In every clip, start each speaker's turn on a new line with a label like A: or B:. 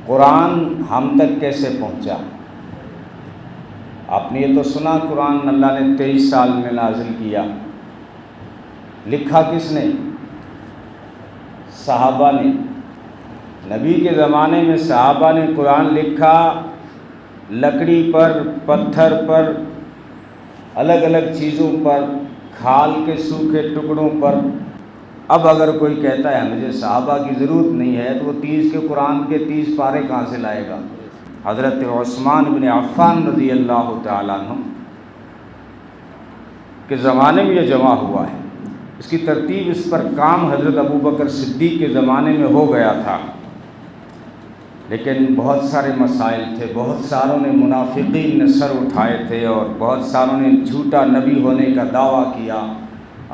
A: قرآن ہم تک کیسے پہنچا؟ آپ نے یہ تو سنا قرآن اللہ نے 23 سال میں نازل کیا، لکھا کس نے؟ صحابہ نے۔ نبی کے زمانے میں صحابہ نے قرآن لکھا، لکڑی پر، پتھر پر، الگ الگ چیزوں پر، کھال کے سوکھے ٹکڑوں پر۔ اب اگر کوئی کہتا ہے مجھے صحابہ کی ضرورت نہیں ہے تو وہ 30 کے قرآن کے 30 پارے کہاں سے لائے گا؟ حضرت عثمان بن عفان رضی اللہ تعالیٰ عنہ کے زمانے میں یہ جمع ہوا ہے۔ اس کی ترتیب، اس پر کام حضرت ابوبکر صدیق کے زمانے میں ہو گیا تھا، لیکن بہت سارے مسائل تھے، بہت ساروں نے منافقین نے سر اٹھائے تھے اور بہت ساروں نے جھوٹا نبی ہونے کا دعویٰ کیا۔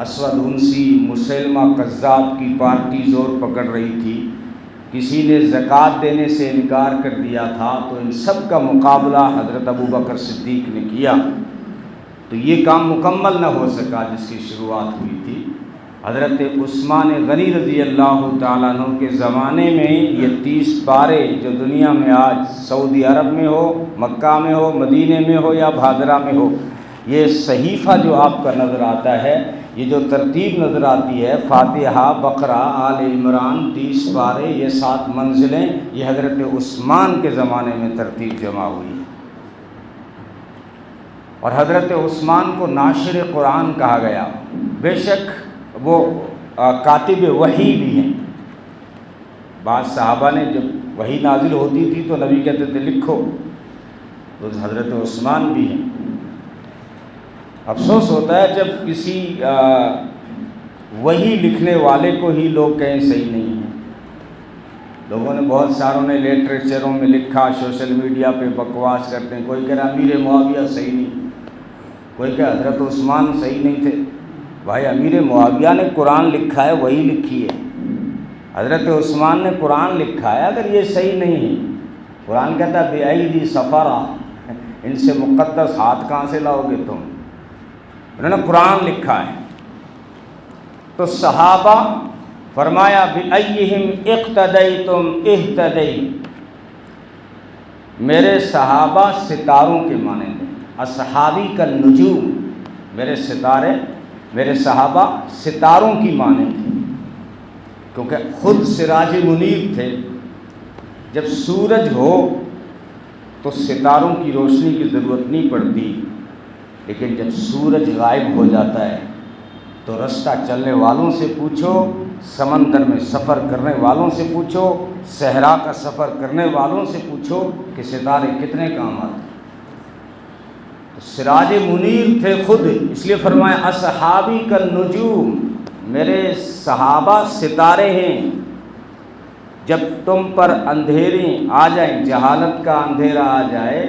A: اسود انسی، مسیلمہ کذاب کی پارٹی زور پکڑ رہی تھی، کسی نے زکوٰۃ دینے سے انکار کر دیا تھا، تو ان سب کا مقابلہ حضرت ابوبکر صدیق نے کیا، تو یہ کام مکمل نہ ہو سکا جس کی شروعات ہوئی تھی۔ حضرت عثمان غنی رضی اللہ تعالیٰ عنہ کے زمانے میں یہ 30 پارے جو دنیا میں آج سعودی عرب میں ہو، مکہ میں ہو، مدینے میں ہو یا بھادرہ میں ہو، یہ صحیفہ جو آپ کا نظر آتا ہے، یہ جو ترتیب نظر آتی ہے، فاتحہ، بقرہ، آل عمران، 30 پارے، یہ 7 منزلیں، یہ حضرت عثمان کے زمانے میں ترتیب جمع ہوئی۔ اور حضرت عثمان کو ناشر قرآن کہا گیا، بے شک وہ کاتب وحی بھی ہیں۔ بعض صحابہ نے جب وحی نازل ہوتی تھی تو نبی کہتے تھے لکھو، تو حضرت عثمان بھی ہیں۔ افسوس ہوتا ہے جب کسی وحی لکھنے والے کو ہی لوگ کہیں صحیح نہیں ہے۔ لوگوں نے بہت ساروں نے لٹریچروں میں لکھا، سوشل میڈیا پہ بکواس کرتے ہیں، کوئی کہہ رہا امیر معاویہ صحیح نہیں، کوئی کہہ حضرت عثمان صحیح نہیں تھے۔ بھائی امیر معاویہ نے قرآن لکھا ہے، وہی لکھی ہے۔ حضرت عثمان نے قرآن لکھا ہے، اگر یہ صحیح نہیں ہے، قرآن کہتا ہے بِأَيْدِي سَفَرَةٍ، ان سے مقدس ہاتھ کہاں سے لاؤ گے تم؟ انہوں نے قرآن لکھا ہے۔ تو صحابہ فرمایا بِأَيِّهِمْ اقتدیتم اہتدیت، میرے صحابہ ستاروں کے مانند ہیں، اصحابی کالنجوم، میرے ستارے، میرے صحابہ ستاروں کی مانند ہیں، کیونکہ خود سراج منیر تھے۔ جب سورج ہو تو ستاروں کی روشنی کی ضرورت نہیں پڑتی، لیکن جب سورج غائب ہو جاتا ہے تو رستہ چلنے والوں سے پوچھو، سمندر میں سفر کرنے والوں سے پوچھو، صحرا کا سفر کرنے والوں سے پوچھو کہ ستارے کتنے کام آتے ہیں۔ تو سراج منیر تھے خود، اس لیے فرمایا اصحابی کالنجوم، میرے صحابہ ستارے ہیں۔ جب تم پر اندھیرے آ جائیں، جہالت کا اندھیرا آ جائے،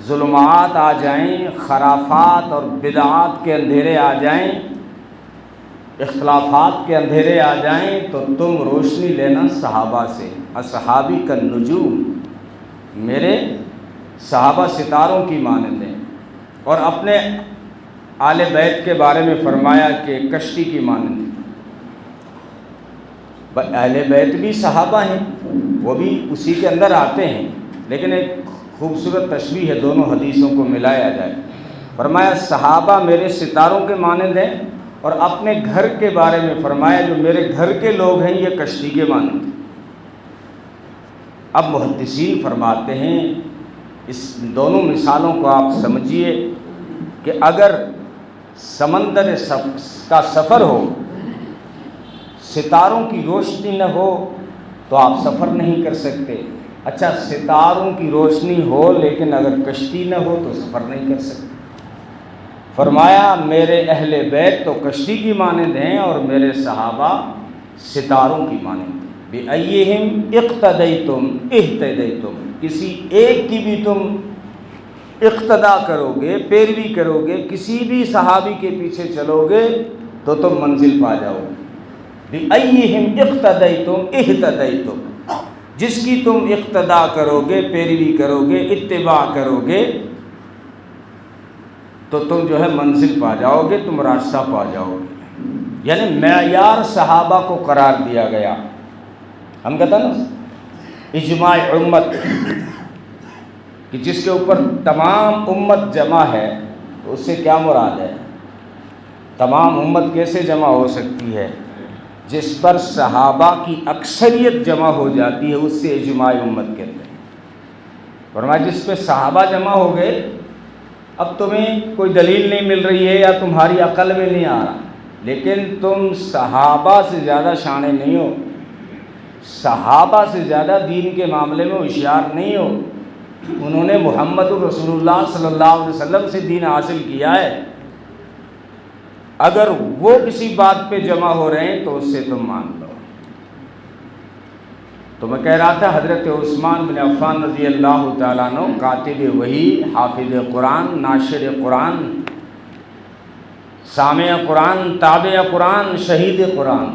A: ظلمات آ جائیں، خرافات اور بدعات کے اندھیرے آ جائیں، اختلافات کے اندھیرے آ جائیں، تو تم روشنی لینا صحابہ سے۔ اصحابی کالنجوم، میرے صحابہ ستاروں کی مانند ہیں۔ اور اپنے آل بیت کے بارے میں فرمایا کہ کشتی کی مانند ہیں۔ اہل بیت بھی صحابہ ہیں، وہ بھی اسی کے اندر آتے ہیں، لیکن ایک خوبصورت تشبیہ ہے، دونوں حدیثوں کو ملایا جائے۔ فرمایا صحابہ میرے ستاروں کے مانند ہیں، اور اپنے گھر کے بارے میں فرمایا جو میرے گھر کے لوگ ہیں یہ کشتی کے مانند ہیں۔ اب محدثین فرماتے ہیں اس دونوں مثالوں کو آپ سمجھیے کہ اگر سمندر کا سفر ہو، ستاروں کی روشنی نہ ہو تو آپ سفر نہیں کر سکتے۔ اچھا ستاروں کی روشنی ہو لیکن اگر کشتی نہ ہو تو سفر نہیں کر سکتے۔ فرمایا میرے اہل بیت تو کشتی کی مانند ہیں اور میرے صحابہ ستاروں کی مانند ہیں۔ بِأَيِّهِمْ اقتدیتم اہتدیتم، کسی ایک کی بھی تم اقتدا کرو گے، پیروی کرو گے، کسی بھی صحابی کے پیچھے چلو گے تو تم منزل پا جاؤ گے۔ بِأَيِّهِمْ اقتدیتم اہتدیتم، جس کی تم اقتدا کرو گے، پیروی کرو گے، اتباع کرو گے تو تم جو ہے منزل پا جاؤ گے، تم راستہ پا جاؤ گے۔ یعنی معیار صحابہ کو قرار دیا گیا۔ ہم کہتے ہیں نا اجماع امت کہ جس کے اوپر تمام امت جمع ہے، تو اس سے کیا مراد ہے؟ تمام امت کیسے جمع ہو سکتی ہے؟ جس پر صحابہ کی اکثریت جمع ہو جاتی ہے اس سے اجماع امت کہتے ہیں۔ فرمایا جس پہ صحابہ جمع ہو گئے، اب تمہیں کوئی دلیل نہیں مل رہی ہے یا تمہاری عقل میں نہیں آ رہا، لیکن تم صحابہ سے زیادہ شانے نہیں ہو، صحابہ سے زیادہ دین کے معاملے میں ہوشیار نہیں ہو، انہوں نے محمد رسول اللہ صلی اللہ علیہ وسلم سے دین حاصل کیا ہے، اگر وہ کسی بات پہ جمع ہو رہے ہیں تو اس سے تم مان لو۔ تو میں کہہ رہا تھا حضرت عثمان بن عفان رضی اللہ تعالیٰ عنہ، کاتب وحی، حافظ قرآن، ناشر قرآن، سامع قرآن، تابع قرآن، شہید قرآن،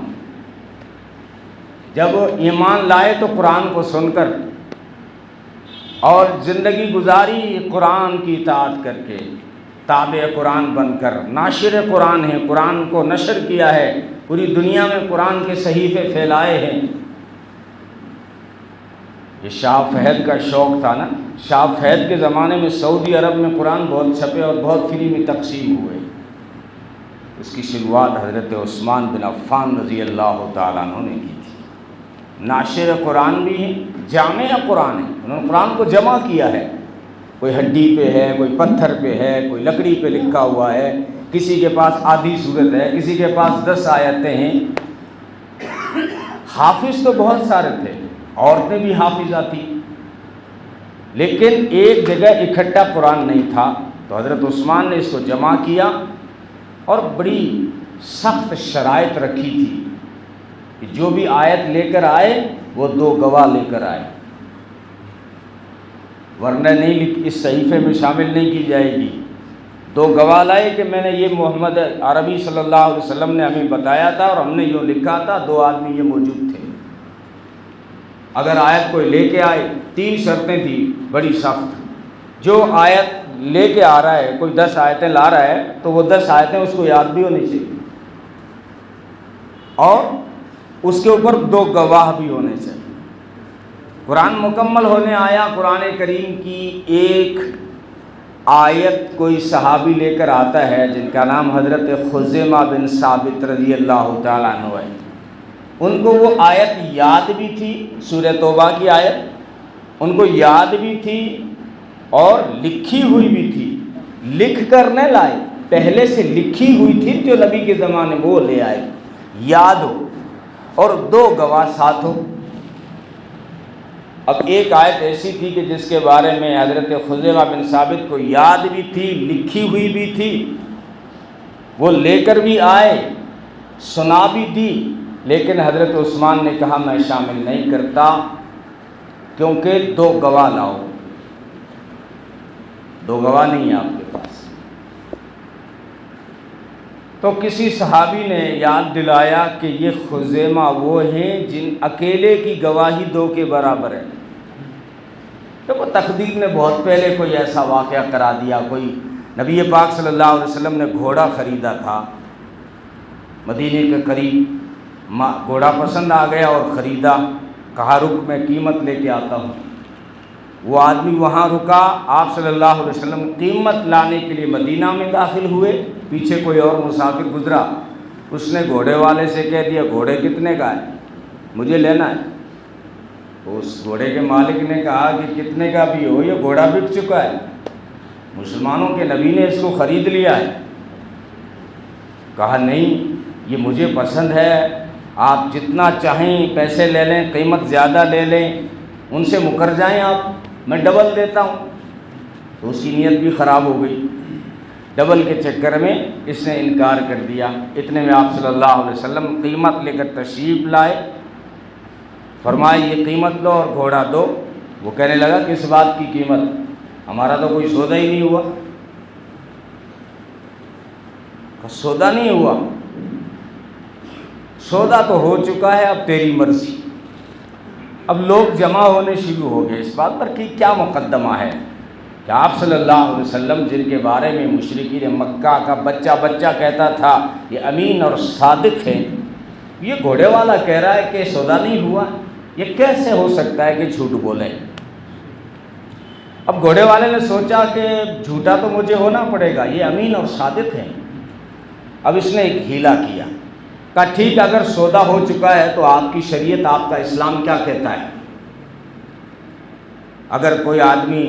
A: جب ایمان لائے تو قرآن کو سن کر اور زندگی گزاری قرآن کی اطاعت کر کے، تابع قرآن بن کر، ناشر قرآن ہے، قرآن کو نشر کیا ہے، پوری دنیا میں قرآن کے صحیفے پھیلائے ہیں۔ یہ شاہ فہد کا شوق تھا نا، شاہ فہد کے زمانے میں سعودی عرب میں قرآن بہت چھپے اور بہت فری میں تقسیم ہوئے۔ اس کی شروعات حضرت عثمان بن عفان رضی اللہ تعالیٰ عنہ نے کی تھی۔ ناشر قرآن بھی ہیں، جامع قرآن ہے، انہوں نے قرآن کو جمع کیا ہے، کوئی ہڈی پہ ہے، کوئی پتھر پہ ہے، کوئی لکڑی پہ لکھا ہوا ہے، کسی کے پاس آدھی صورت ہے، کسی کے پاس 10 آیتیں ہیں۔ حافظ تو بہت سارے تھے، عورتیں بھی حافظہ تھیں، لیکن ایک جگہ اکٹھا قرآن نہیں تھا، تو حضرت عثمان نے اس کو جمع کیا اور بڑی سخت شرائط رکھی تھی کہ جو بھی آیت لے کر آئے وہ 2 گواہ لے کر آئے، ورنہ نہیں اس صحیفے میں شامل نہیں کی جائے گی۔ 2 گواہ لائے کہ میں نے یہ محمد عربی صلی اللہ علیہ وسلم نے ہمیں بتایا تھا اور ہم نے یوں لکھا تھا، 2 آدمی یہ موجود تھے۔ اگر آیت کوئی لے کے آئے، 3 شرطیں تھیں بڑی سخت، جو آیت لے کے آ رہا ہے، کوئی 10 آیتیں لا رہا ہے تو وہ 10 آیتیں اس کو یاد بھی ہونی چاہیے، اور اس کے اوپر 2 گواہ بھی ہونے چاہیے۔ قرآن مکمل ہونے آیا، قرآن کریم کی ایک آیت کوئی صحابی لے کر آتا ہے جن کا نام حضرت خزیمہ بن ثابت رضی اللہ تعالیٰ عنہ ہے۔ ان کو وہ آیت یاد بھی تھی، سورہ توبہ کی آیت ان کو یاد بھی تھی اور لکھی ہوئی بھی تھی، لکھ کر نہ لائے، پہلے سے لکھی ہوئی تھی جو نبی کے زمانے میں وہ لے آئے، یاد ہو اور 2 گواہ ساتھ ہو۔ اب ایک آیت ایسی تھی کہ جس کے بارے میں حضرت خزیمہ بن ثابت کو یاد بھی تھی، لکھی ہوئی بھی تھی، وہ لے کر بھی آئے، سنا بھی دی، لیکن حضرت عثمان نے کہا میں شامل نہیں کرتا، کیونکہ 2 گواہ لاؤ۔ 2 گواہ نہیں ہیں آپ کے پاس۔ تو کسی صحابی نے یاد دلایا کہ یہ خزیمہ وہ ہیں جن اکیلے کی گواہی 2 کے برابر ہے۔ دیکھو تقدیر نے بہت پہلے کوئی ایسا واقعہ کرا دیا، کوئی نبی پاک صلی اللہ علیہ وسلم نے گھوڑا خریدا تھا مدینے کے قریب، گھوڑا پسند آ گیا اور خریدا، کہا رک میں قیمت لے کے آتا ہوں۔ وہ آدمی وہاں رکا، آپ صلی اللہ علیہ وسلم قیمت لانے کے لیے مدینہ میں داخل ہوئے، پیچھے کوئی اور مسافر گزرا، اس نے گھوڑے والے سے کہہ دیا گھوڑے کتنے کا ہے، مجھے لینا ہے۔ اس گھوڑے کے مالک نے کہا کہ کتنے کا بھی ہو، یہ گھوڑا بک چکا ہے، مسلمانوں کے نبی نے اس کو خرید لیا ہے۔ کہا نہیں یہ مجھے پسند ہے، آپ جتنا چاہیں پیسے لے لیں، قیمت زیادہ لے لیں، ان سے مکر جائیں آپ، میں ڈبل دیتا ہوں۔ تو اس کی نیت بھی خراب ہو گئی، ڈبل کے چکر میں اس نے انکار کر دیا۔ اتنے میں آپ صلی اللہ علیہ وسلم قیمت لے کر تشریف لائے، فرمایا یہ قیمت لو اور گھوڑا دو۔ وہ کہنے لگا کس بات کی قیمت، ہمارا تو کوئی سودا ہی نہیں ہوا۔ سودا نہیں ہوا، سودا تو ہو چکا ہے، اب تیری مرضی۔ اب لوگ جمع ہونے شروع ہو گئے اس بات پر کہ کیا مقدمہ ہے کہ آپ صلی اللہ علیہ وسلم جن کے بارے میں مشرکین مکہ کا بچہ بچہ کہتا تھا یہ امین اور صادق ہیں، یہ گھوڑے والا کہہ رہا ہے کہ سودا نہیں ہوا۔ یہ کیسے ہو سکتا ہے کہ جھوٹ بولے؟ اب گھوڑے والے نے سوچا کہ جھوٹا تو مجھے ہونا پڑے گا، یہ امین اور صادق ہے۔ اب اس نے ایک ہیلا کیا، کہا ٹھیک اگر سودا ہو چکا ہے تو آپ کی شریعت، آپ کا اسلام کیا کہتا ہے؟ اگر کوئی آدمی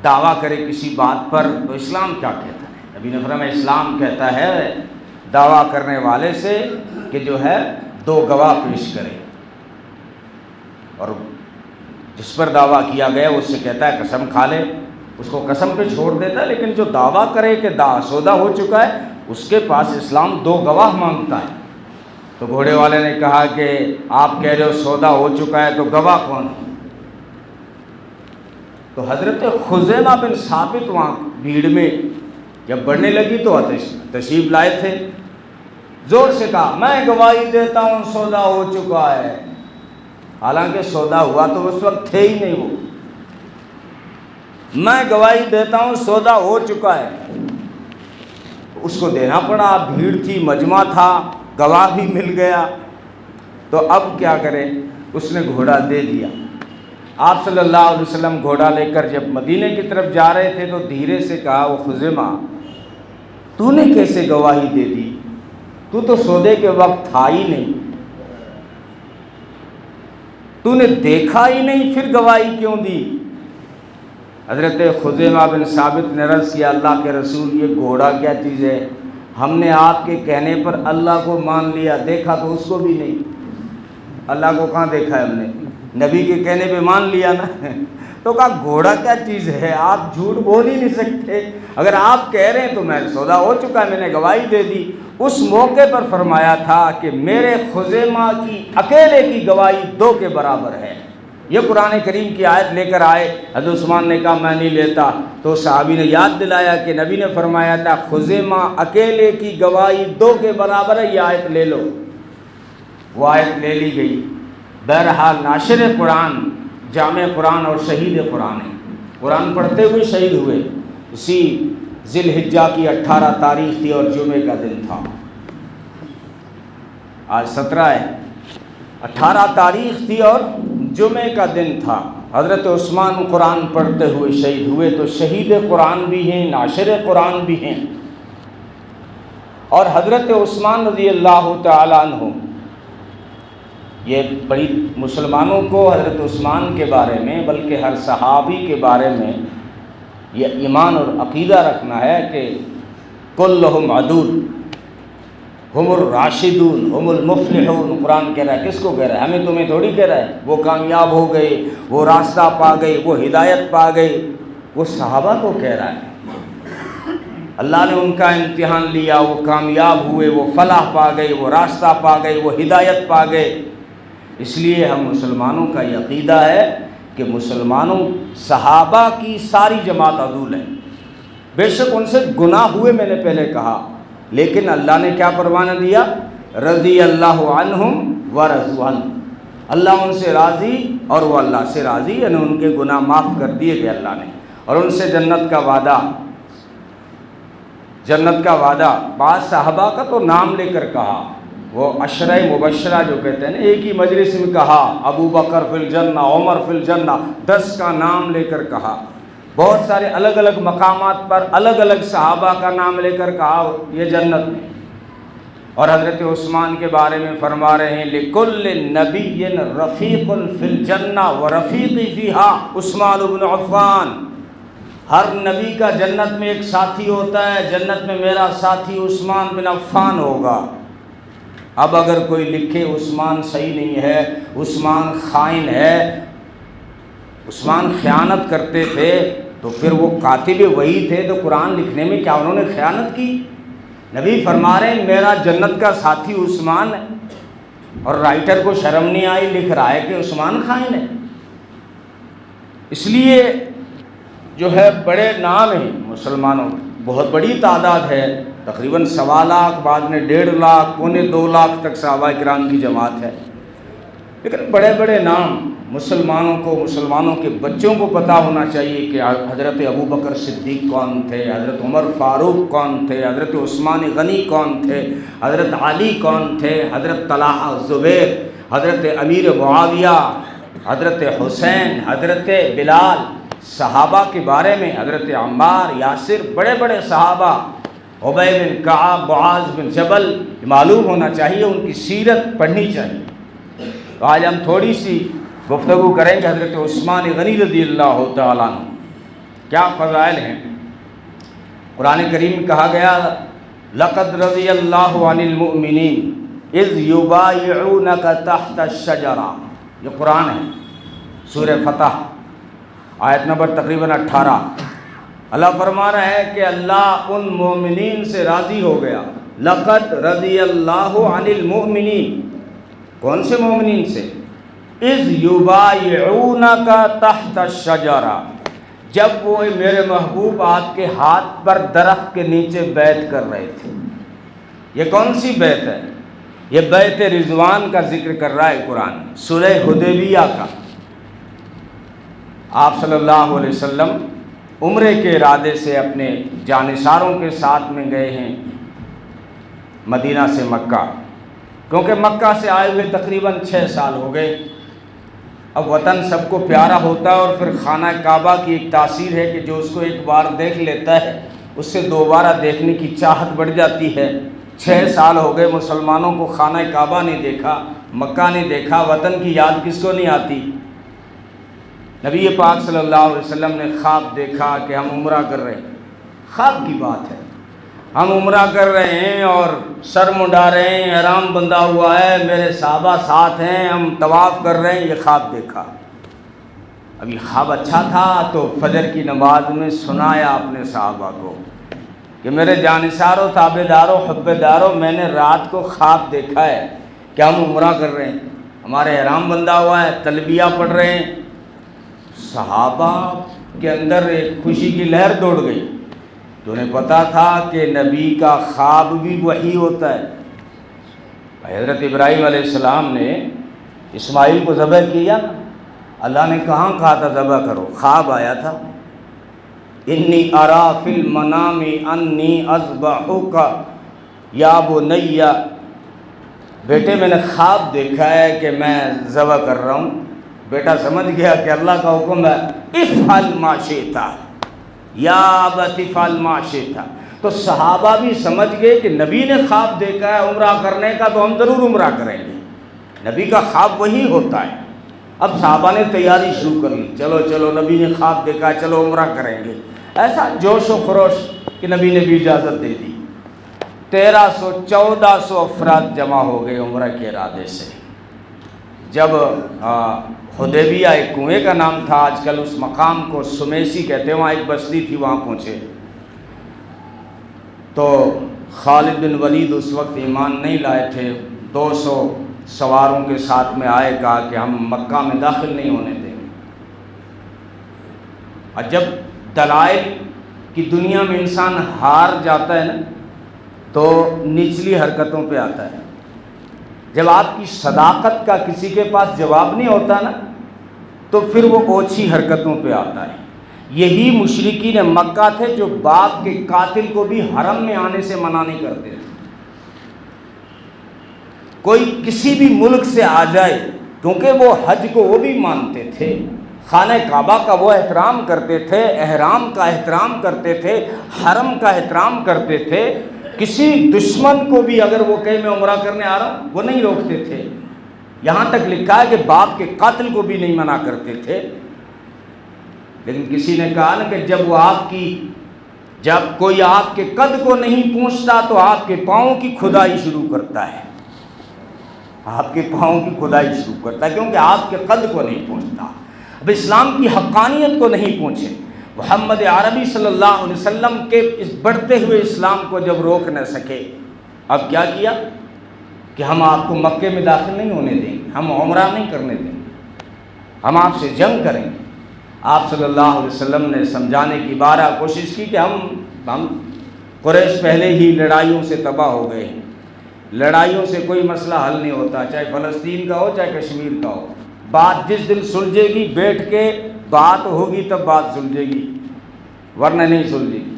A: دعویٰ کرے کسی بات پر تو اسلام کیا کہتا ہے؟ نبی نے فرمایا اسلام کہتا ہے دعویٰ کرنے والے سے کہ جو ہے 2 گواہ پیش کرے، اور جس پر دعویٰ کیا گیا اس سے کہتا ہے قسم کھا لے، اس کو قسم پہ چھوڑ دیتا ہے، لیکن جو دعویٰ کرے کہ سودا ہو چکا ہے اس کے پاس اسلام 2 گواہ مانگتا ہے۔ تو گھوڑے والے نے کہا کہ آپ کہہ رہے ہو سودا ہو چکا ہے تو گواہ کون ہے؟ تو حضرت خزیمہ بن ثابت وہاں بھیڑ میں جب بڑھنے لگی تو تشریف لائے تھے، زور سے کہا میں گواہی دیتا ہوں سودا ہو چکا ہے، حالانکہ سودا ہوا تو اس وقت تھے ہی نہیں وہ۔ میں گواہی دیتا ہوں سودا ہو چکا ہے، اس کو دینا پڑا، بھیڑ تھی، مجمع تھا، گواہ بھی مل گیا، تو اب کیا کرے؟ اس نے گھوڑا دے دیا۔ آپ صلی اللہ علیہ وسلم گھوڑا لے کر جب مدینے کی طرف جا رہے تھے تو دھیرے سے کہا وہ خزیمہ تو نے کیسے گواہی دے دی؟ تو تو سودے کے وقت تھا ہی نہیں، تو نے دیکھا ہی نہیں، پھر گواہی کیوں دی؟ حضرت خزیمہ بن ثابت نے عرض کیا اللہ کے رسول یہ گھوڑا کیا چیز ہے؟ ہم نے آپ کے کہنے پر اللہ کو مان لیا، دیکھا تو اس کو بھی نہیں۔ اللہ کو کہاں دیکھا ہے ہم نے؟ نبی کے کہنے پہ مان لیا نا۔ تو کہا گھوڑا کیا چیز ہے، آپ جھوٹ بول ہی نہیں سکتے، اگر آپ کہہ رہے ہیں تو میں سودا ہو چکا ہے، میں نے گواہی دے دی۔ اس موقع پر فرمایا تھا کہ میرے خزیمہ کی اکیلے کی گواہی 2 کے برابر ہے۔ یہ قرآن کریم کی آیت لے کر آئے، حضرت عثمان نے کہا میں نہیں لیتا، تو صحابی نے یاد دلایا کہ نبی نے فرمایا تھا خزیمہ اکیلے کی گواہی 2 کے برابر ہے، یہ آیت لے لو۔ وہ آیت لے لی گئی۔ بہرحال ناشر قرآن، جامع قرآن اور شہید قرآن ہے، قرآن پڑھتے ہوئے شہید ہوئے۔ اسی ذی الحجہ کی 18 تاریخ تھی اور جمعے کا دن تھا، آج 17 ہے، 18 تاریخ تھی اور جمعے کا دن تھا۔ حضرت عثمان قرآن پڑھتے ہوئے شہید ہوئے، تو شہید قرآن بھی ہیں، ناشر قرآن بھی ہیں۔ اور حضرت عثمان رضی اللہ تعالیٰ عنہ، یہ بڑی مسلمانوں کو حضرت عثمان کے بارے میں بلکہ ہر صحابی کے بارے میں یہ ایمان اور عقیدہ رکھنا ہے کہ کلہم عدول ہم الراشدون ہم المفلحون۔ قرآن کہہ رہا ہے، کس کو کہہ رہا ہے؟ ہمیں تمہیں تھوڑی کہہ رہا ہے۔ وہ کامیاب ہو گئے، وہ راستہ پا گئے، وہ ہدایت پا گئے، وہ صحابہ کو کہہ رہا ہے۔ اللہ نے ان کا امتحان لیا، وہ کامیاب ہوئے، وہ فلاح پا گئے، وہ راستہ پا گئے، وہ ہدایت پا گئے۔ اس لیے ہم مسلمانوں کا یہ عقیدہ ہے کہ مسلمانوں صحابہ کی ساری جماعت عدول ہے۔ بے شک ان سے گناہ ہوئے، میں نے پہلے کہا، لیکن اللہ نے کیا پروانہ دیا؟ رضی اللہ عنہم ورضوا عنہ، اللہ ان سے راضی اور وہ اللہ سے راضی، یعنی ان کے گناہ معاف کر دیے گئے اللہ نے، اور ان سے جنت کا وعدہ، جنت کا وعدہ۔ بعض صحابہ کا تو نام لے کر کہا، وہ عشرہ مبشرہ جو کہتے ہیں نا، ایک ہی مجلس میں کہا ابو بکر فی الجنہ، عمر فی الجنہ، 10 کا نام لے کر کہا۔ بہت سارے الگ الگ مقامات پر الگ الگ صحابہ کا نام لے کر کہا یہ جنت میں۔ اور حضرت عثمان کے بارے میں فرما رہے ہیں لِكُلِّ نَبِيٍّ رَفِيقٌ فِي الْجَنَّةِ وَرَفِيقِي فِيهَا عثمان بن عفان۔ ہر نبی کا جنت میں ایک ساتھی ہوتا ہے، جنت میں میرا ساتھی عثمان بن عفان ہوگا۔ اب اگر کوئی لکھے عثمان صحیح نہیں ہے، عثمان خائن ہے، عثمان خیانت کرتے تھے، تو پھر وہ کاتب وحی تھے تو قرآن لکھنے میں کیا انہوں نے خیانت کی؟ نبی فرما رہے ہیں میرا جنت کا ساتھی عثمان ہے، اور رائٹر کو شرم نہیں آئی، لکھ رہا ہے کہ عثمان خائن ہے۔ اس لیے جو ہے بڑے نام ہیں مسلمانوں، بہت بڑی تعداد ہے، تقریباً 1.25 لاکھ، بعد میں 1.5 لاکھ، 1.25 لاکھ تک صحابہ کرام کی جماعت ہے، لیکن بڑے بڑے نام مسلمانوں کو، مسلمانوں کے بچوں کو پتہ ہونا چاہیے کہ حضرت ابو بکر صدیق کون تھے، حضرت عمر فاروق کون تھے، حضرت عثمان غنی کون تھے، حضرت علی کون تھے، حضرت طلحہ زبیر، حضرت امیر معاویہ، حضرت حسین، حضرت بلال، صحابہ کے بارے میں حضرت عمار، یاسر، بڑے بڑے صحابہ، ابی بن کعب، معاذ بن جبل، معلوم ہونا چاہیے، ان کی سیرت پڑھنی چاہیے۔ تو آج ہم تھوڑی سی گفتگو کریں گے حضرت عثمان غنی رضی اللہ تعالیٰ عنہ، کیا فضائل ہیں۔ قرآن کریم میں کہا گیا لقد رضی اللہ عن المؤمنین اذ یبایعونک تحت الشجرہ، یہ قرآن ہے، سورہ فتح آیت نمبر تقریباً 18۔ اللہ فرما رہا ہے کہ اللہ ان مومنین سے راضی ہو گیا۔ لقد رضی اللہ عن المؤمنین، کون سے مومنین سے؟ اذ یبایعونک تحت الشجرہ، جب وہ میرے محبوب آپ کے ہاتھ پر درخت کے نیچے بیعت کر رہے تھے۔ یہ کون سی بیعت ہے؟ یہ بیعت رضوان کا ذکر کر رہا ہے قرآن، سورہ حدیبیہ کا۔ آپ صلی اللہ علیہ وسلم عمرے کے ارادے سے اپنے جانثاروں کے ساتھ میں گئے ہیں مدینہ سے مکہ، کیونکہ مکہ سے آئے ہوئے تقریباً 6 سال ہو گئے۔ اب وطن سب کو پیارا ہوتا ہے، اور پھر خانہ کعبہ کی ایک تاثیر ہے کہ جو اس کو ایک بار دیکھ لیتا ہے اس سے دوبارہ دیکھنے کی چاہت بڑھ جاتی ہے۔ 6 سال ہو گئے مسلمانوں کو خانہ کعبہ نہیں دیکھا، مکہ نہیں دیکھا، وطن کی یاد کس کو نہیں آتی؟ نبی پاک صلی اللہ علیہ وسلم نے خواب دیکھا کہ ہم عمرہ کر رہے ہیں، خواب کی بات ہے، ہم عمرہ کر رہے ہیں اور سر منڈا رہے ہیں، احرام بندھا ہوا ہے، میرے صحابہ ساتھ ہیں، ہم طواف کر رہے ہیں، یہ خواب دیکھا۔ ابھی خواب اچھا تھا تو فجر کی نماز میں سنایا اپنے صحابہ کو کہ میرے جانثاروں، تابعداروں، حبیداروں، میں نے رات کو خواب دیکھا ہے کہ ہم عمرہ کر رہے ہیں، ہمارے احرام بندھا ہوا ہے، تلبیہ پڑھ رہے ہیں۔ صحابہ کے اندر ایک خوشی کی لہر دوڑ گئی، تو انہیں پتا تھا کہ نبی کا خواب بھی وحی ہوتا ہے۔ حضرت ابراہیم علیہ السلام نے اسماعیل کو ذبح کیا، اللہ نے کہاں کہا تھا ذبح کرو؟ خواب آیا تھا، انی ارا فی المنام انی اذبحک یا بنی، بیٹے میں نے خواب دیکھا ہے کہ میں ذبح کر رہا ہوں۔ بیٹا سمجھ گیا کہ اللہ کا حکم ہے افعل ما شئت یا ابت افعل ما شئت۔ تو صحابہ بھی سمجھ گئے کہ نبی نے خواب دیکھا ہے عمرہ کرنے کا، تو ہم ضرور عمرہ کریں گے، نبی کا خواب وہی ہوتا ہے۔ اب صحابہ نے تیاری شروع کر لی، چلو چلو نبی نے خواب دیکھا ہے، چلو عمرہ کریں گے، ایسا جوش و خروش کہ نبی نے بھی اجازت دے دی۔ 1400 افراد جمع ہو گئے عمرہ کے ارادے سے۔ جب حدیبیہ ایک کنویں کا نام تھا، آج کل اس مقام کو سمیسی کہتے ہیں، وہاں ایک بستی تھی، وہاں پہنچے تو خالد بن ولید اس وقت ایمان نہیں لائے تھے، 200 سواروں کے ساتھ میں آئے، کہا کہ ہم مکہ میں داخل نہیں ہونے دیں گے۔ اور جب دلائل کی دنیا میں انسان ہار جاتا ہے نا تو نچلی حرکتوں پہ آتا ہے۔ جب آپ کی صداقت کا کسی کے پاس جواب نہیں ہوتا نا تو پھر وہ اوچھی حرکتوں پہ آتا ہے۔ یہی مشرکین مکہ تھے جو باپ کے قاتل کو بھی حرم میں آنے سے منع نہیں کرتے تھے۔ کوئی کسی بھی ملک سے آ جائے، کیونکہ وہ حج کو وہ بھی مانتے تھے، خانہ کعبہ کا وہ احترام کرتے تھے، احرام کا احترام کرتے تھے، حرم کا احترام کرتے تھے۔ کسی دشمن کو بھی اگر وہ کہے میں عمرہ کرنے آ رہا ہوں، وہ نہیں روکتے تھے۔ یہاں تک لکھا ہے کہ باپ کے قاتل کو بھی نہیں منع کرتے تھے۔ لیکن کسی نے کہا نا کہ جب کوئی آپ کے قد کو نہیں پوچھتا تو آپ کے پاؤں کی کھدائی شروع کرتا ہے، آپ کے پاؤں کی کھدائی شروع کرتا ہے، کیونکہ آپ کے قد کو نہیں پوچھتا۔ اب اسلام کی حقانیت کو نہیں پوچھے، محمد عربی صلی اللہ علیہ وسلم کے اس بڑھتے ہوئے اسلام کو جب روک نہ سکے، اب کیا کیا کہ ہم آپ کو مکے میں داخل نہیں ہونے دیں گے، ہم عمرہ نہیں کرنے دیں گے، ہم آپ سے جنگ کریں گے۔ آپ صلی اللہ علیہ وسلم نے سمجھانے کی بارہ کوشش کی کہ ہم قریش پہلے ہی لڑائیوں سے تباہ ہو گئے ہیں، لڑائیوں سے کوئی مسئلہ حل نہیں ہوتا، چاہے فلسطین کا ہو چاہے کشمیر کا ہو۔ بات جس دن سلجھے گی، بیٹھ کے بات ہوگی تب بات سلجھے گی، ورنہ نہیں سلجھے گی۔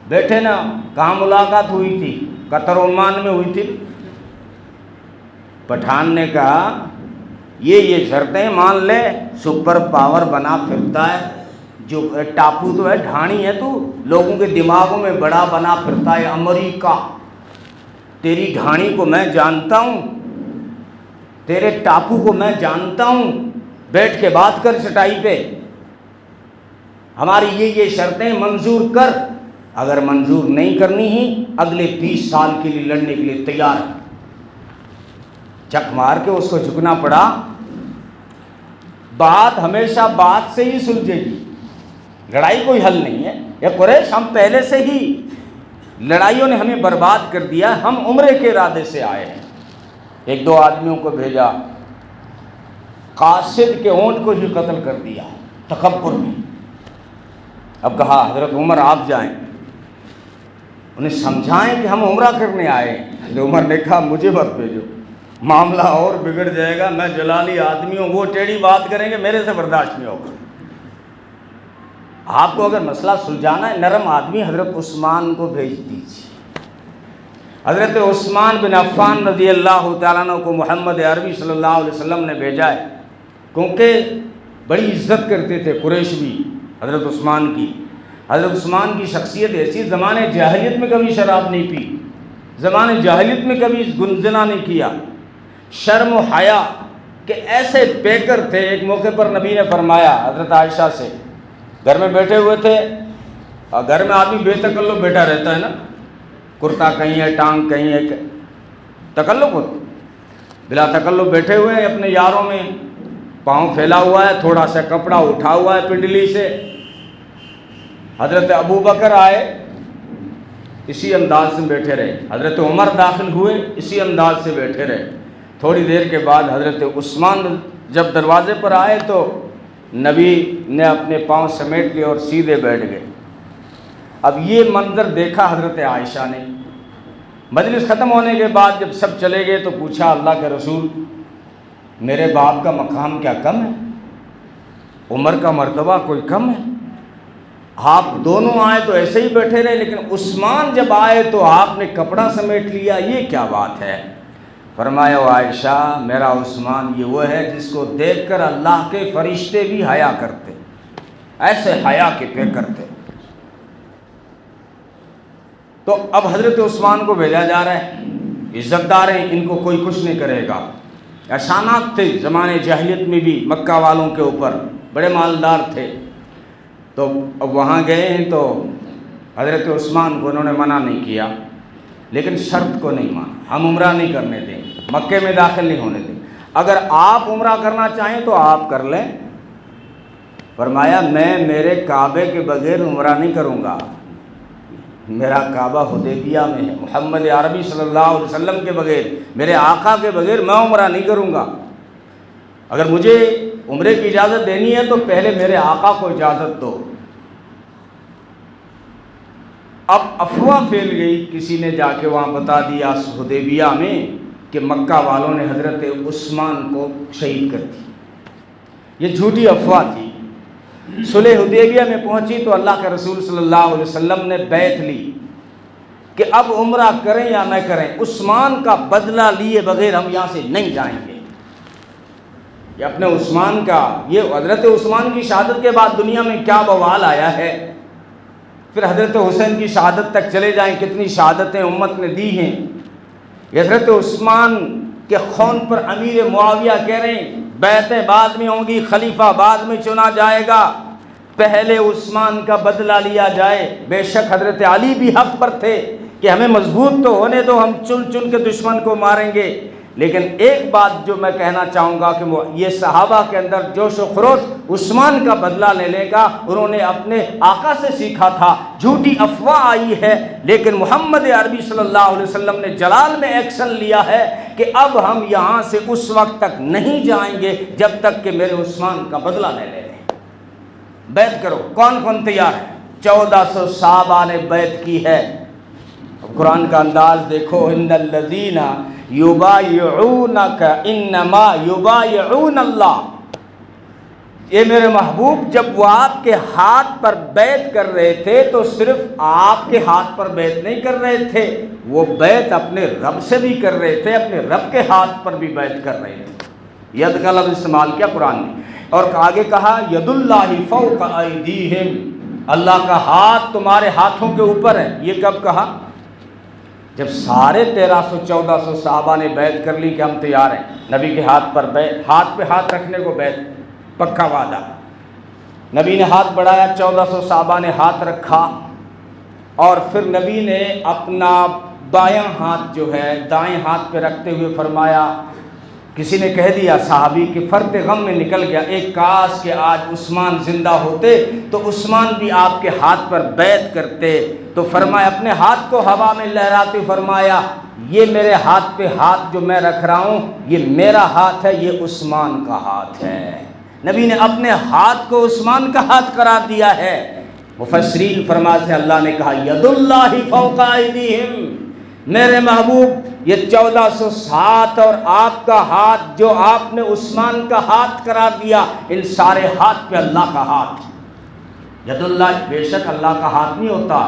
A: بیٹھے نا، کہاں ملاقات ہوئی تھی؟ قطر عمان میں ہوئی تھی۔ پٹھان نے کہا یہ شرطیں مان لے، سپر پاور بنا پھرتا ہے، جو ٹاپو تو ہے، ڈھانی ہے، تو لوگوں کے دماغوں میں بڑا بنا پھرتا ہے امریکہ۔ تیری ڈھانی کو میں جانتا ہوں، تیرے ٹاپو کو میں جانتا ہوں، بیٹھ کے بات کر چٹائی پہ، ہماری یہ شرطیں منظور کر۔ اگر منظور نہیں کرنی ہی، اگلے 20 سال کے لیے لڑنے کے لیے تیار ہے۔ چک مار کے اس کو جھکنا پڑا۔ بات ہمیشہ بات سے ہی سلجھے گی، لڑائی کوئی حل نہیں ہے۔ یا قریش، ہم پہلے سے ہی لڑائیوں نے ہمیں برباد کر دیا، ہم عمرے کے ارادے سے آئے ہیں۔ 1-2 آدمیوں کو بھیجا، قاصد کے اونٹ کو ہی قتل کر دیا تکبر میں۔ اب کہا حضرت عمر آپ جائیں، انہیں سمجھائیں کہ ہم عمرہ کرنے آئے ہیں۔ حضرت عمر نے کہا مجھے مت بھیجو، معاملہ اور بگڑ جائے گا، میں جلالی آدمی ہوں، وہ ٹیڑھی بات کریں گے، میرے سے برداشت نہیں ہوگا۔ آپ کو اگر مسئلہ سلجھانا ہے، نرم آدمی، حضرت عثمان کو بھیج دیجیے۔ حضرت عثمان بن عفان رضی اللہ تعالیٰ عنہ کو محمد عربی صلی اللہ علیہ وسلم نے بھیجا ہے، کیونکہ بڑی عزت کرتے تھے قریش بھی حضرت عثمان کی۔ حضرت عثمان کی شخصیت ایسی، زمانے جاہلیت میں کبھی شراب نہیں پی، زمانے جاہلیت میں کبھی گنزنا نہیں کیا، شرم و حیا کے ایسے پیکر تھے۔ ایک موقع پر نبی نے فرمایا حضرت عائشہ سے، گھر میں بیٹھے ہوئے تھے، اور گھر میں آدمی بے تکلف بیٹھا رہتا ہے نا، کرتا کہیں ہے، ٹانگ کہیں ہے، تکلف ہوتا، بلا تکلف بیٹھے ہوئے ہیں اپنے یاروں میں، پاؤں پھیلا ہوا ہے، تھوڑا سا کپڑا اٹھا ہوا ہے پنڈلی سے۔ حضرت ابو بکر آئے، اسی انداز سے بیٹھے رہے، حضرت عمر داخل ہوئے، اسی انداز سے بیٹھے رہے۔ تھوڑی دیر کے بعد حضرت عثمان جب دروازے پر آئے تو نبی نے اپنے پاؤں سمیٹ لیے اور سیدھے بیٹھ گئے۔ اب یہ منظر دیکھا حضرت عائشہ نے۔ مجلس ختم ہونے کے بعد جب سب چلے گئے تو پوچھا اللہ کے رسول، میرے باپ کا مقام کیا کم ہے؟ عمر کا مرتبہ کوئی کم ہے؟ آپ دونوں آئے تو ایسے ہی بیٹھے رہے، لیکن عثمان جب آئے تو آپ نے کپڑا سمیٹ لیا، یہ کیا بات ہے؟ فرمایا عائشہ، میرا عثمان یہ وہ ہے جس کو دیکھ کر اللہ کے فرشتے بھی حیا کرتے، ایسے حیا کے پیکر تھے۔ تو اب حضرت عثمان کو بھیجا جا رہا ہے، عزت دار ہیں، ان کو کوئی کچھ نہیں کرے گا۔ احسانات تھے زمانے جاہلیت میں بھی مکہ والوں کے اوپر، بڑے مالدار تھے۔ تو اب وہاں گئے ہیں تو حضرت عثمان کو انہوں نے منع نہیں کیا، لیکن شرط کو نہیں مانا، ہم عمرہ نہیں کرنے دیں، مکے میں داخل نہیں ہونے دیں، اگر آپ عمرہ کرنا چاہیں تو آپ کر لیں۔ فرمایا میں میرے کعبے کے بغیر عمرہ نہیں کروں گا، میرا کعبہ حدیبیہ میں ہے، محمد عربی صلی اللہ علیہ وسلم کے بغیر، میرے آقا کے بغیر میں عمرہ نہیں کروں گا۔ اگر مجھے عمرے کی اجازت دینی ہے تو پہلے میرے آقا کو اجازت دو۔ اب افواہ پھیل گئی، کسی نے جا کے وہاں بتا دیا حدیبیہ میں کہ مکہ والوں نے حضرت عثمان کو شہید کر دی۔ یہ جھوٹی افواہ تھی۔ صلح حدیبیہ میں پہنچی تو اللہ کے رسول صلی اللہ علیہ وسلم نے بیعت لی کہ اب عمرہ کریں یا نہ کریں، عثمان کا بدلہ لیے بغیر ہم یہاں سے نہیں جائیں گے۔ یہ اپنے عثمان کا، یہ حضرت عثمان کی شہادت کے بعد دنیا میں کیا بوال آیا ہے، پھر حضرت حسین کی شہادت تک چلے جائیں، کتنی شہادتیں امت نے دی ہیں۔ یہ حضرت عثمان کے خون پر امیر معاویہ کہہ رہے ہیں بیعتیں بعد میں ہوں گی، خلیفہ بعد میں چنا جائے گا، پہلے عثمان کا بدلہ لیا جائے۔ بے شک حضرت علی بھی حق پر تھے کہ ہمیں مضبوط تو ہونے دو، ہم چن چن کے دشمن کو ماریں گے۔ لیکن ایک بات جو میں کہنا چاہوں گا کہ یہ صحابہ کے اندر جوش و خروش عثمان کا بدلہ لینے کا انہوں نے اپنے آقا سے سیکھا تھا۔ جھوٹی افواہ آئی ہے، لیکن محمد عربی صلی اللہ علیہ وسلم نے جلال میں ایکشن لیا ہے کہ اب ہم یہاں سے اس وقت تک نہیں جائیں گے جب تک کہ میرے عثمان کا بدلہ نہ لے لیں۔ بیعت کرو، کون کون تیار ہے؟ 1400 صحابہ نے بیعت کی ہے۔ اب قرآن کا انداز دیکھو، ان الذین یبایعونک انما یبایعون اللہ۔ یہ میرے محبوب جب وہ آپ کے ہاتھ پر بیعت کر رہے تھے تو صرف آپ کے ہاتھ پر بیعت نہیں کر رہے تھے، وہ بیعت اپنے رب سے بھی کر رہے تھے، اپنے رب کے ہاتھ پر بھی بیعت کر رہے تھے۔ ید کا لفظ استعمال کیا قرآن نے، اور آگے کہا ید اللہ فوق ایدیہم، اللہ کا ہاتھ تمہارے ہاتھوں کے اوپر ہے۔ یہ کب کہا؟ جب سارے 1300-1400 صحابہ نے بیعت کر لی کہ ہم تیار ہیں، نبی کے ہاتھ پر بیعت، ہاتھ پہ ہاتھ رکھنے کو بیعت، پکا وعدہ۔ نبی نے ہاتھ بڑھایا، 1400 صحابہ نے ہاتھ رکھا، اور پھر نبی نے اپنا بایاں ہاتھ جو ہے دائیں ہاتھ پہ رکھتے ہوئے فرمایا، کسی نے کہہ دیا صحابی کہ فرط غم میں نکل گیا، ایک کاش کہ آج عثمان زندہ ہوتے تو عثمان بھی آپ کے ہاتھ پر بیعت کرتے، تو فرمایا اپنے ہاتھ کو ہوا میں لہراتے فرمایا یہ میرے ہاتھ پہ ہاتھ جو میں رکھ رہا ہوں یہ میرا ہاتھ ہے، یہ عثمان کا ہاتھ ہے۔ نبی نے اپنے ہاتھ کو عثمان کا ہاتھ قرار دیا ہے۔ مفسرین فرماتے ہیں اللہ نے کہا ید اللہ فوق ایدیہم، میرے محبوب یہ 1407 اور آپ کا ہاتھ جو آپ نے عثمان کا ہاتھ قرار دیا، ان سارے ہاتھ پہ اللہ کا ہاتھ۔ ید اللہ بے شک اللہ کا ہاتھ نہیں ہوتا،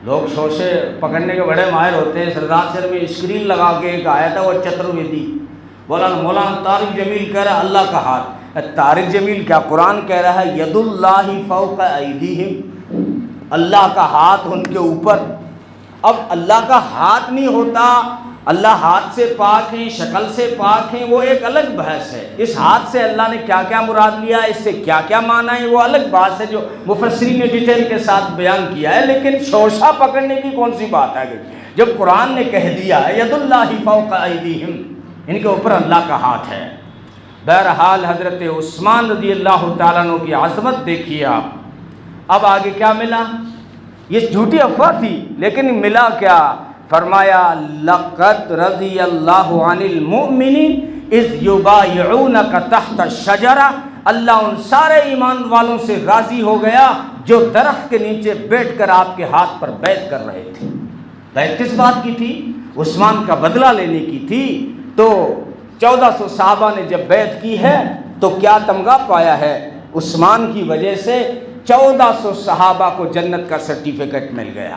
A: لوگ شوشے پکڑنے کے بڑے ماہر ہوتے ہیں۔ سردار سر میں اسکرین لگا کے ایک آیا تھا وہ چترویدی، مولانا طارق جمیل کہہ رہا ہے اللہ کا ہاتھ۔ طارق جمیل کیا، قرآن کہہ رہا ہے ید اللہ فوق ایدیہم، اللہ کا ہاتھ ان کے اوپر۔ اب اللہ کا ہاتھ نہیں ہوتا، اللہ ہاتھ سے پاک ہیں، شکل سے پاک ہیں، وہ ایک الگ بحث ہے۔ اس ہاتھ سے اللہ نے کیا کیا مراد لیا، اس سے کیا کیا معنی ہے، وہ الگ بات ہے جو مفسرین نے ڈیٹیل کے ساتھ بیان کیا ہے۔ لیکن شوشہ پکڑنے کی کون سی بات آ گئی جب قرآن نے کہہ دیا ہے ید اللہ فوق ایدیہم، ان کے اوپر اللہ کا ہاتھ ہے۔ بہرحال حضرت عثمان رضی اللہ تعالیٰ عنہ کی عظمت دیکھیے آپ۔ اب آگے کیا ملا؟ یہ جھوٹی افواہ تھی لیکن ملا کیا؟ فرمایا لقد رضی اللہ عن المؤمنین اذ یبایعونک تحت الشجرہ، اللہ ان سارے ایمان والوں سے راضی ہو گیا جو درخت کے نیچے بیٹھ کر آپ کے ہاتھ پر بیعت کر رہے تھے۔ بیعت کس بات کی تھی؟ عثمان کا بدلہ لینے کی تھی۔ تو 1400 صحابہ نے جب بیعت کی ہے تو کیا تمغہ پایا ہے؟ عثمان کی وجہ سے 1400 صحابہ کو جنت کا سرٹیفکیٹ مل گیا۔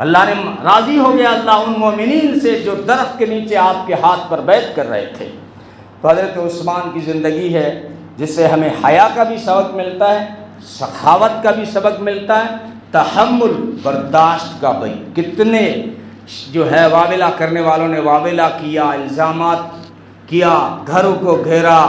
A: اللہ نے راضی ہو گیا اللہ ان مومنین سے جو درخت کے نیچے آپ کے ہاتھ پر بیعت کر رہے تھے۔ تو حضرت عثمان کی زندگی ہے جس سے ہمیں حیا کا بھی سبق ملتا ہے، سخاوت کا بھی سبق ملتا ہے، تحمل برداشت کا۔ بھائی کتنے جو ہے واویلا کرنے والوں نے واویلا کیا، الزامات کیا، گھروں کو گھیرا،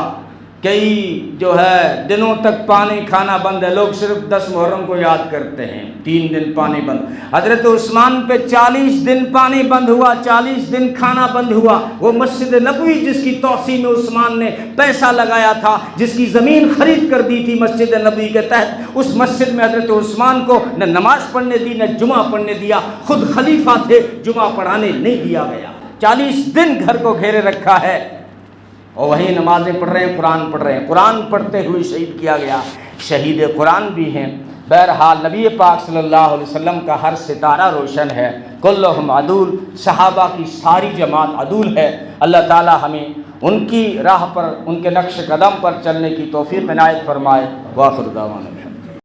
A: کئی جو ہے دنوں تک پانی کھانا بند ہے۔ لوگ صرف 10 محرم کو یاد کرتے ہیں، 3 دن پانی بند۔ حضرت عثمان پہ 40 دن پانی بند ہوا، 40 دن کھانا بند ہوا۔ وہ مسجد نبوی جس کی توسیع میں عثمان نے پیسہ لگایا تھا، جس کی زمین خرید کر دی تھی مسجد نبوی کے تحت، اس مسجد میں حضرت عثمان کو نہ نماز پڑھنے دی نہ جمعہ پڑھنے دیا۔ خود خلیفہ تھے، جمعہ پڑھانے نہیں دیا گیا۔ 40 دن گھر کو گھیرے رکھا ہے اور وہیں نمازیں پڑھ رہے ہیں، قرآن پڑھ رہے ہیں۔ قرآن پڑھتے ہوئے شہید کیا گیا، شہید قرآن بھی ہیں۔ بہرحال نبی پاک صلی اللہ علیہ وسلم کا ہر ستارہ روشن ہے۔ کلہم عدول، صحابہ کی ساری جماعت عدول ہے۔ اللہ تعالی ہمیں ان کی راہ پر، ان کے نقش قدم پر چلنے کی توفیق عنایت فرمائے۔ وآخر دعوانا